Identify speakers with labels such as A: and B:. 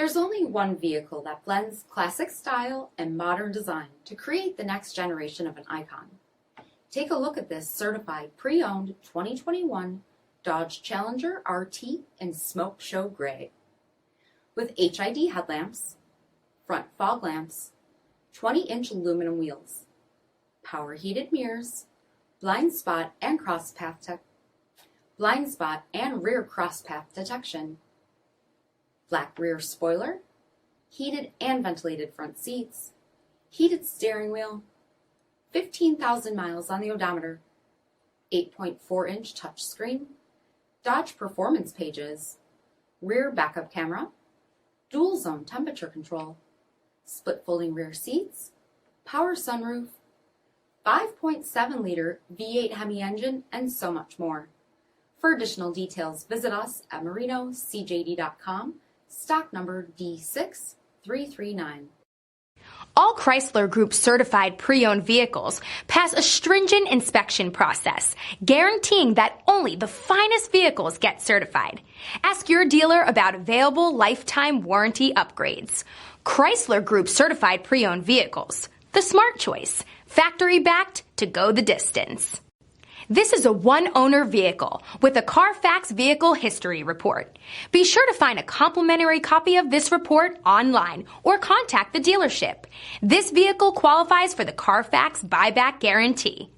A: There's only one vehicle that blends classic style and modern design to create the next generation of an icon. Take a look at this certified pre-owned 2021 Dodge Challenger RT in Smoke Show Gray. With HID headlamps, front fog lamps, 20-inch aluminum wheels, power heated mirrors, blind spot and rear cross path detection, black rear spoiler, heated and ventilated front seats, heated steering wheel, 15,000 miles on the odometer, 8.4-inch touchscreen, Dodge performance pages, rear backup camera, dual zone temperature control, split folding rear seats, power sunroof, 5.7-liter V8 HEMI engine, and so much more. For additional details, visit us at marinocjd.com, stock number D6339.
B: All Chrysler Group certified pre-owned vehicles pass a stringent inspection process, guaranteeing that only the finest vehicles get certified. Ask your dealer about available lifetime warranty upgrades. Chrysler Group certified pre-owned vehicles, the smart choice, factory backed to go the distance. This is a one-owner vehicle with a CARFAX vehicle history report. Be sure to find a complimentary copy of this report online or contact the dealership. This vehicle qualifies for the CARFAX buyback guarantee.